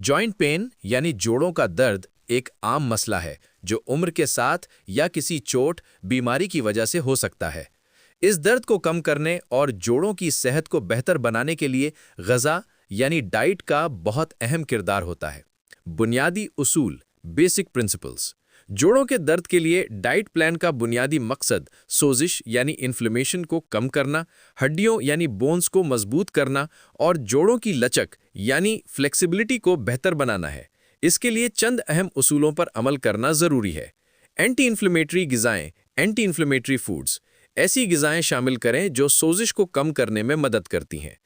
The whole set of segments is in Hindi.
जॉइंट पेन यानी जोड़ों का दर्द एक आम मसला है जो उम्र के साथ या किसी चोट, बीमारी की वजह से हो सकता है। इस दर्द को कम करने और जोड़ों की सेहत को बेहतर बनाने के लिए ग़िज़ा यानी डाइट का बहुत अहम किरदार होता है। बुनियादी उसूल, बेसिक प्रिंसिपल्स। जोड़ों के दर्द के लिए डाइट प्लान का बुनियादी मकसद सोजिश यानी इन्फ्लेमेशन को कम करना, हड्डियों यानी बोन्स को मजबूत करना और जोड़ों की लचक यानी फ्लेक्सिबिलिटी को बेहतर बनाना है। इसके लिए चंद अहम उसूलों पर अमल करना ज़रूरी है। एंटी इन्फ्लेमेटरी ग़िज़ाएँ, एंटी इन्फ्लेमेटरी फूड्स। ऐसी ग़िज़ाएँ शामिल करें जो सोजिश को कम करने में मदद करती हैं।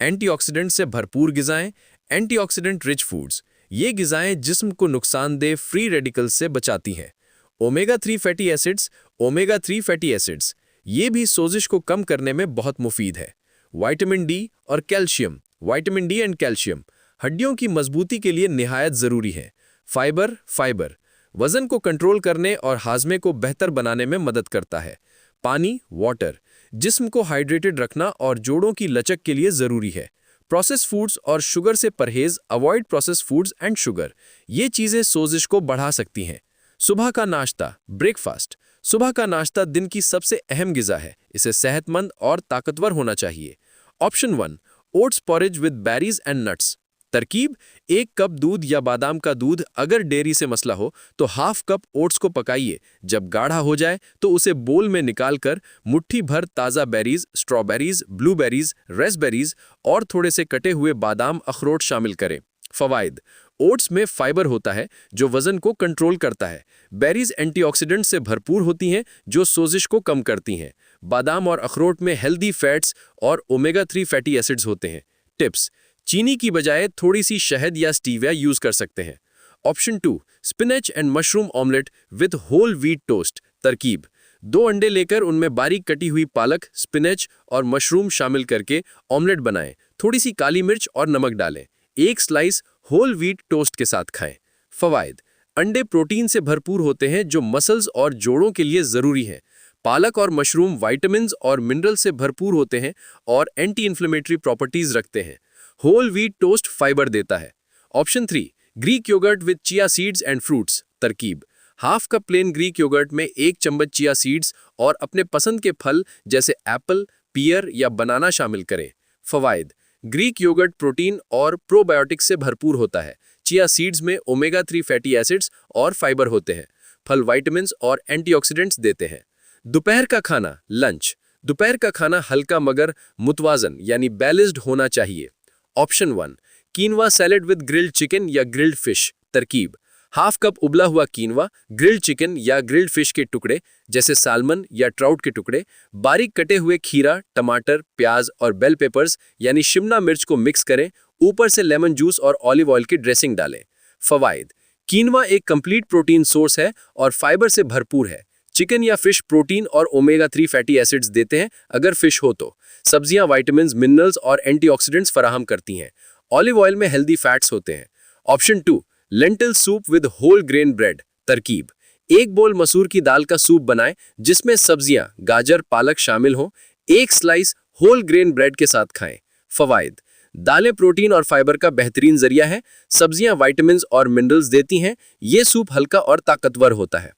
एंटीऑक्सीडेंट से भरपूर ग़िज़ाएँ, एंटीऑक्सीडेंट रिच फूड्स। ये ग़िज़ाएँ जिस्म को नुकसानदेह फ्री रेडिकल्स से बचाती हैं। Omega 3 fatty acids, omega 3 fatty acids, ये भी सोजिश को कम करने में बहुत मुफीद है। विटामिन डी और calcium, vitamin D and calcium, हड्डियों की मजबूती के लिए निहायत ज़रूरी है। फाइबर, वज़न को कंट्रोल करने और हाजमे को बेहतर बनाने में मदद करता है। पानी, वाटर, जिस्म को हाइड्रेटेड रखना और जोड़ों की लचक के लिए ज़रूरी है। प्रोसेस फूड्स और शुगर से परहेज, avoid process foods and sugar, ये चीज़ें सोजिश को बढ़ा सकती हैं। सुबह का नाश्ता, ब्रेकफास्ट। सुबह का नाश्ता दिन की सबसे अहम ग़िज़ा है। इसे सेहतमंद और ताकतवर होना चाहिए। Option 1, oats porridge with berries and nuts. तरकीब: 1 कप दूध या बादाम का दूध, अगर डेयरी से मसला हो तो हाफ कप ओट्स को पकाइए। जब गाढ़ा हो जाए तो उसे बोल में निकालकर मुट्ठी भर ताज़ा बेरीज, स्ट्रॉबेरीज, ब्लूबेरीज, रेसबेरीज और थोड़े से कटे हुए बादाम, अखरोट शामिल करें। फ़वाइद: ओट्स में फाइबर होता है जो वज़न को कंट्रोल करता है। बेरीज एंटीऑक्सीडेंट से भरपूर होती हैं जो सोजिश को कम करती हैं। बादाम और अखरोट में हेल्दी फैट्स और ओमेगा 3 फैटी एसिड्स होते हैं। टिप्स: चीनी की बजाय थोड़ी सी शहद या स्टीविया यूज़ कर सकते हैं। Option 2, spinach and mushroom omelette with whole wheat toast. तरकीब: 2 अंडे लेकर उनमें बारीक कटी हुई पालक, स्पिनच और मशरूम शामिल करके ऑमलेट बनाएं। थोड़ी सी काली मिर्च और नमक डालें। 1 स्लाइस होल व्हीट टोस्ट के साथ खाएं। फ़वाइद: अंडे प्रोटीन से भरपूर होते हैं जो मसल्स और जोड़ों के लिए ज़रूरी हैं। पालक और मशरूम विटामिन्स और मिनरल से भरपूर होते हैं और एंटी इन्फ्लेमेटरी प्रॉपर्टीज़ रखते हैं। होल व्हीट टोस्ट फाइबर देता है। Option 3, Greek yogurt with chia seeds and fruits. तरकीब: half cup plain Greek yogurt में 1 चम्मच चिया सीड्स और अपने पसंद के फल जैसे एप्पल, पियर या बनाना शामिल करें। फ़वाइद: ग्रीक योगर्ट प्रोटीन और प्रोबायोटिक्स से भरपूर होता है। चिया सीड्स में ओमेगा 3 फैटी एसिड्स और फाइबर होते हैं। फल विटामिन्स और एंटीऑक्सीडेंट्स देते हैं। दोपहर का खाना, लंच। दोपहर का खाना हल्का मगर मुतवाजन यानी बैलेंस्ड होना चाहिए। Option 1, quinoa salad with grilled chicken या ग्रिल्ड फिश। तरकीब: हाफ कप उबला हुआ कीनवा, ग्रिल्ड चिकन या ग्रिल्ड फिश के टुकड़े जैसे साल्मन या ट्राउट के टुकड़े, बारीक कटे हुए खीरा, टमाटर, प्याज और बेल पेपर्स यानी शिमला मिर्च को मिक्स करें। ऊपर से लेमन जूस और ऑलिव ऑयल की ड्रेसिंग डालें। फ़वाइद: कीनवा एक कंप्लीट प्रोटीन सोर्स है और फाइबर से भरपूर है। चिकन या फिश प्रोटीन और ओमेगा 3 फैटी एसिड्स देते हैं अगर फिश हो तो। सब्जियां विटामिन्स, मिनरल्स और एंटीऑक्सीडेंट्स फराहम करती हैं। ऑलिव ऑयल में हेल्दी फैट्स होते हैं। Option 2, lentil soup with whole grain bread. तरकीब: 1 बोल मसूर की दाल का सूप बनाएं जिसमें सब्जियां, गाजर, पालक शामिल हों। 1 स्लाइस होल ग्रेन ब्रेड के साथ खाएं। फ़वाइद: दालें प्रोटीन और फाइबर का बेहतरीन जरिया है। सब्जियां विटामिन्स और मिनरल्स देती हैं। ये सूप हल्का और ताकतवर होता है।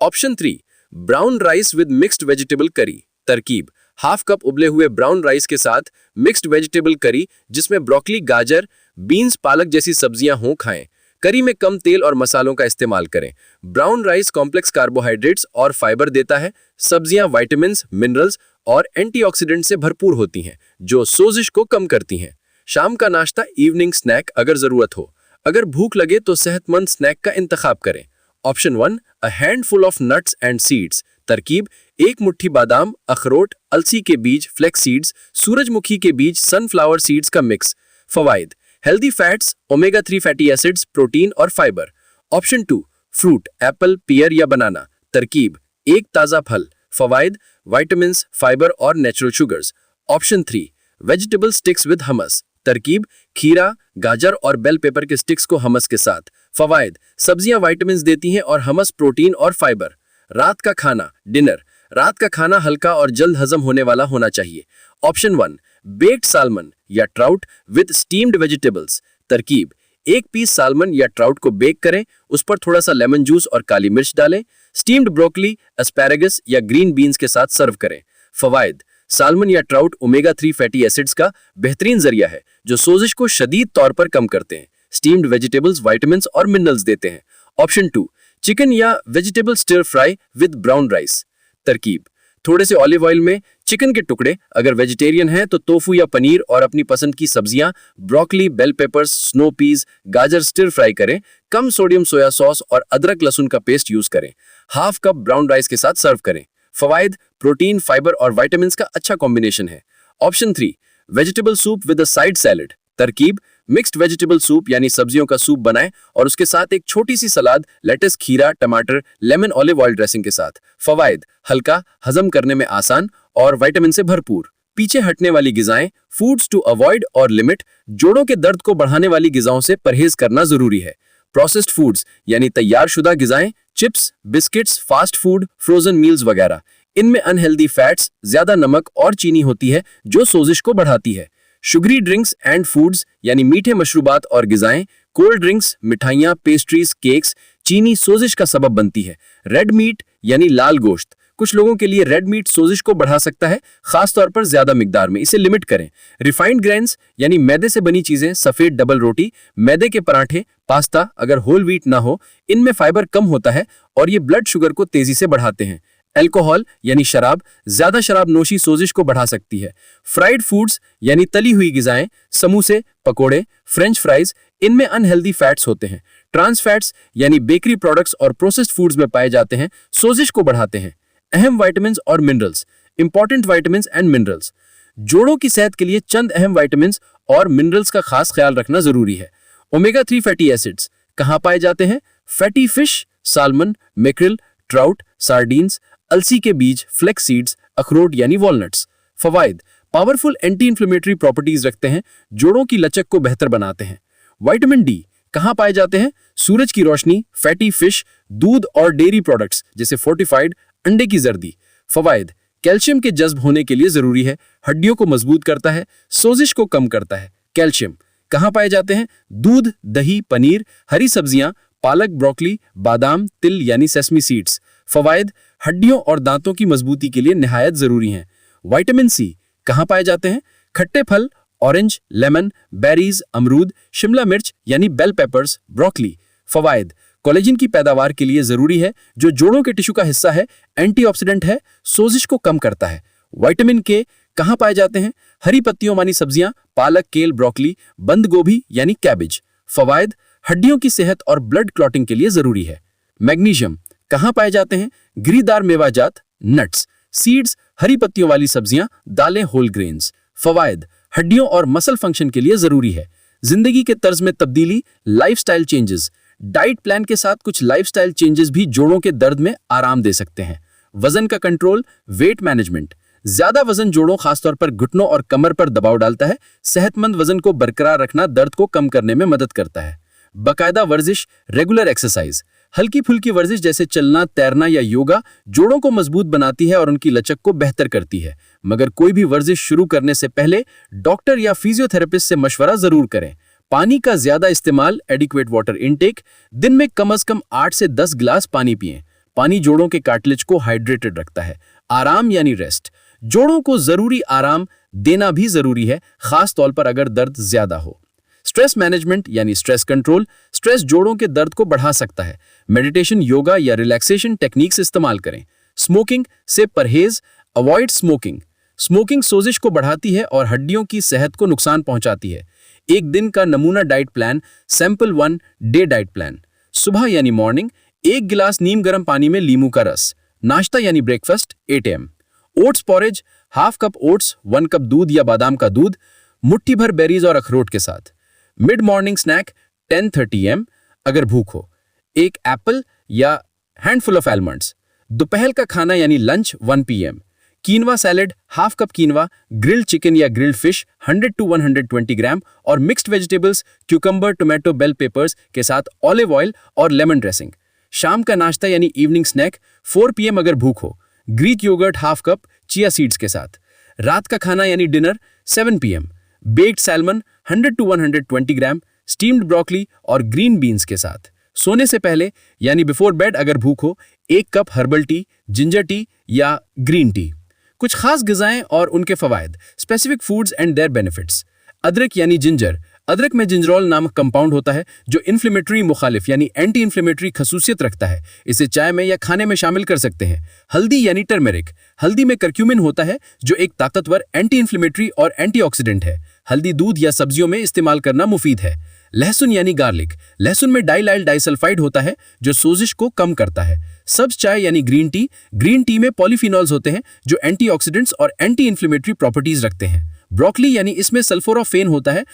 Option 3, brown rice with mixed vegetable curry. तरकीब: हाफ कप उबले हुए ब्राउन राइस के साथ मिक्स्ड वेजिटेबल करी जिसमें ब्रोकली, गाजर, बीन्स, पालक जैसी सब्जियां हों खाएं। करी में कम तेल और मसालों का इस्तेमाल करें। ब्राउन राइस कॉम्प्लेक्स कार्बोहाइड्रेट्स और फाइबर देता है। सब्जियां विटामिन्स, मिनरल्स और एंटीऑक्सीडेंट से भरपूर होती हैं जो सोजिश को कम करती हैं। शाम का नाश्ता, इवनिंग स्नैक अगर ज़रूरत हो। अगर भूख लगे तो सेहतमंद स्नैक का इंतखाब करें। Option 1, a handful of nuts and seeds. तरकीब: 1 मुट्ठी बादाम, अखरोट, अलसी के बीज, फ्लेक्स सीड्स, सूरजमुखी के बीज, सनफ्लावर सीड्स का मिक्स। फ़वाइद: healthy fats, omega 3 fatty acids, protein और fibre. Option 2, fruit, apple, pear या बनाना। तरकीब: 1 ताज़ा फल। फ़वाइद: विटामिन्स, फाइबर और natural sugars. Option 3, vegetable sticks with hummus. तरकीब: खीरा, गाजर और बेल पेपर के स्टिक्स को हमस के साथ। फ़वाइद: सब्जियां विटामिन्स देती हैं और हमस प्रोटीन और फाइबर। रात का खाना, डिनर। रात का खाना हल्का और जल्द हजम होने वाला होना चाहिए। ऑप्शन 1, बेक्ड सालमन या ट्राउट विद स्टीम्ड वेजिटेबल्स। तरकीब: एक पीस सालमन या ट्राउट को बेक करें, उस पर थोड़ा सा लेमन जूस और काली मिर्च डालें। स्टीम्ड ब्रोकली, एस्पैरागस या ग्रीन बीन्स के साथ सर्व करें। फवायद: सालमन या ट्राउट ओमेगा 3 फैटी एसिड्स का बेहतरीन जरिया है जो सोजिश को शदीद तौर पर कम करते हैं। स्टीम्ड वेजिटेबल्स विटामिन और मिनरल्स देते हैं। ऑप्शन 2, चिकन या vegetable stir fry with brown rice. तरकीब: थोड़े से ऑलिव ऑयल में चिकन के टुकड़े, अगर वेजिटेरियन हैं तो टोफू या पनीर और अपनी पसंद की सब्जियां, broccoli, bell peppers, snow peas, गाजर स्टिर फ्राई करें। कम सोडियम सोया सॉस और अदरक लहसुन का पेस्ट यूज करें। हाफ कप ब्राउन राइस के साथ सर्व करें। फवायद: प्रोटीन, फाइबर और विटामिन का अच्छा कॉम्बिनेशन है। Option 3, vegetable soup with a side salad. तरकीब: मिक्स्ड वेजिटेबल सूप यानी सब्जियों का सूप बनाएं और उसके साथ एक छोटी सी सलाद, लेट्स, खीरा, टमाटर, लेमन, ऑलिव ऑयल ड्रेसिंग के साथ। फवायद: हल्का, हजम करने में आसान और विटामिन से भरपूर। पीछे हटने वाली गिजाएं, फूड्स टू अवॉइड और लिमिट: जोड़ों के दर्द को बढ़ाने वाली गिजाओं से परहेज करना जरूरी है। प्रोसेस्ड फूड्स यानी तैयार शुदा गिजाएं, chips, biscuits, fast food, frozen meals वगैरह। इनमें अनहेल्दी फैट्स, ज्यादा नमक और चीनी होती है जो सोजिश को बढ़ाती है। शुगरी ड्रिंक्स एंड फूड्स यानी मीठे मशरूबात और गिजाएं, कोल्ड ड्रिंक्स, मिठाइयाँ, पेस्ट्रीज, केक्स, चीनी सोजिश का सबब बनती है। रेड मीट यानी लाल गोश्त: कुछ लोगों के लिए रेड मीट सोजिश को बढ़ा सकता है, खास तौर पर ज्यादा मिकदार में, इसे लिमिट करें। रिफाइंड ग्रेन्स यानी मैदे से बनी चीजें, सफेद डबल रोटी, मैदे के पराठे, पास्ता अगर होल व्हीट ना हो, इनमें फाइबर कम होता है और ये ब्लड शुगर को तेजी से बढ़ाते हैं। अल्कोहल यानी शराब: ज्यादा शराब नोशी सोजिश को बढ़ा सकती है। फ्राइड फूड्स यानी तली हुई गिजाएं, समोसे, पकोड़े, फ्रेंच फ्राइज, इनमें अनहेल्दी फैट्स होते हैं। ट्रांस फैट्स यानी बेकरी प्रोडक्ट्स और प्रोसेस्ड फूड्स में पाए जाते हैं, सोजिश को बढ़ाते हैं। अहम विटामिन और minerals: important vitamin and minerals: जोड़ों की सेहत के लिए चंद अहम विटामिन और मिनरल्स का खास ख्याल रखना जरूरी है। ओमेगा 3 फैटी एसिड्स कहां पाए जाते हैं? Fatty fish, salmon, mackerel, trout, sardines, अलसी के बीज, फ्लेक्स सीड्स, अखरोट यानी वॉलनट्स। फवायद: पावरफुल एंटी इंफ्लेमेटरी प्रॉपर्टीज रखते हैं, जोड़ों की लचक को बेहतर बनाते हैं। विटामिन डी कहां पाए जाते हैं? सूरज की रोशनी, फैटी फिश, दूध और डेयरी प्रोडक्ट्स जैसे फोर्टिफाइड, अंडे की जर्दी। फवायद: कैल्शियम के जज्ब होने के लिए जरूरी है, हड्डियों को मजबूत करता है, सोजिश को कम करता है। कैल्शियम कहां पाए जाते हैं? दूध, दही, पनीर, हरी सब्जियां, पालक, ब्रोकली, बादाम, तिल यानी सेसमी सीड्स। फवायद: हड्डियों और दांतों की मजबूती के लिए निहायत जरूरी हैं। विटामिन सी कहां पाए जाते हैं? खट्टे फल, ऑरेंज, लेमन, बेरीज, अमरूद, शिमला मिर्च यानी बेल पेपर्स, ब्रोकली। फवायद: कोलेजन की पैदावार के लिए जरूरी है, जो जोड़ों के टिश्यू का हिस्सा है, एंटीऑक्सीडेंट है, सोजिश को कम करता है। विटामिन के कहां पाए जाते हैं? हरी पत्तियों मानी सब्जियां, पालक, केल, ब्रोकली, बंद गोभी यानी कैबेज। फवायद: हड्डियों की सेहत और ब्लड क्लॉटिंग के लिए जरूरी है। मैग्नीशियम कहां पाए जाते हैं? गिरीदार मेवाजात, नट्स, सीड्स, हरी पत्तियों वाली सब्जियां, दालें, होल ग्रेन्स। फवायद: हड्डियों और मसल फंक्शन के लिए जरूरी है। जिंदगी के तर्ज में तब्दीली, लाइफस्टाइल चेंजेस: डाइट प्लान के साथ कुछ लाइफस्टाइल चेंजेस भी जोड़ों के दर्द में आराम दे सकते हैं। वजन का कंट्रोल, वेट मैनेजमेंट: ज्यादा वजन जोड़ों, खासतौर पर घुटनों और कमर पर दबाव डालता है। सेहतमंद वजन को बरकरार रखना दर्द को कम करने में मदद करता है। बाकायदा वर्जिश, रेगुलर एक्सरसाइज: हल्की फुल्की वर्जिश जैसे चलना, तैरना या योगा जोड़ों को मजबूत बनाती है और उनकी लचक को बेहतर करती है। मगर कोई भी वर्जिश शुरू करने से पहले डॉक्टर या फिजियोथेरेपिस्ट से मशवरा जरूर करें। पानी का ज्यादा इस्तेमाल, एडिक्वेट वाटर इनटेक: दिन में कम से कम 8 से 10 गिलास पानी पिएं। पानी जोड़ों के कार्टिलेज को हाइड्रेटेड रखता है। आराम यानी रेस्ट: जोड़ों को जरूरी आराम देना भी जरूरी है, खास तौर पर अगर दर्द ज्यादा हो। स्ट्रेस मैनेजमेंट यानी स्ट्रेस कंट्रोल: स्ट्रेस जोड़ों के दर्द को बढ़ा सकता है। मेडिटेशन, योगा या रिलैक्सेशन टेक्निक्स इस्तेमाल करें। स्मोकिंग से परहेज, अवॉइड स्मोकिंग: स्मोकिंग सोजिश को बढ़ाती है और हड्डियों की सेहत को नुकसान पहुंचाती है। एक दिन का नमूना diet plan, sample 1 day diet plan: सुबह यानी मॉर्निंग 1 गिलास नीम गर्म पानी में लीमू का रस। नाश्ता यानी breakfast 8 AM। Oats porridge, half cup oats, 1 cup दूध या बादाम का दूध, मुट्ठी भर बेरीज और अखरोट के साथ। मिड मॉर्निंग स्नैक 10:30 AM अगर भूख हो, 1 एप्पल या हैंडफुल ऑफ आलमंड्स। दोपहर का खाना यानी lunch 1 PM। Quinoa salad, half cup quinoa, grilled chicken या ग्रिल्ड फिश 100 to 120 ग्राम और mixed vegetables, cucumber, tomato, bell peppers के साथ ऑलिव ऑयल और लेमन ड्रेसिंग। शाम का नाश्ता यानी इवनिंग स्नैक 4 PM अगर भूख हो, Greek yogurt half cup, chia seeds के साथ। रात का खाना यानी dinner 7 PM। Baked salmon 100 to 120 gram, steamed broccoli और ग्रीन बीन्स के साथ। सोने से पहले यानी बिफोर बेड अगर भूख हो, 1 cup herbal tea, ginger tea या ग्रीन टी। कुछ खास ग़िज़ाएं और उनके फ़वाइद, specific foods and their benefits. अदरक यानी जिंजर। अदरक में जिंजरोल नामक कंपाउंड होता है जो इन्फ्लेमेटरी मुखालिफ यानी एंटी इन्फ्लेमेटरी खसूसियत रखता है। इसे चाय में या खाने में शामिल कर सकते हैं। हल्दी यानी टर्मेरिक। हल्दी में करक्यूमिन होता है जो एक ताकतवर एंटी इन्फ्लेमेटरी और एंटीऑक्सीडेंट है। हल्दी दूध या सब्जियों में इस्तेमाल करना मुफीद है। लहसुन यानी गार्लिक। लहसुन में डाइलाइल डाइसल्फाइड होता है जो सोजिश को कम करता है। सब्ज चाय यानी ग्रीन टी। ग्रीन टी में पॉलीफिनॉल्स होते हैं जो एंटीऑक्सीडेंट्स और एंटी इन्फ्लेमेटरी प्रॉपर्टीज रखते हैं। ब्रोकली यानी इसमें सल्फोराफेन होता है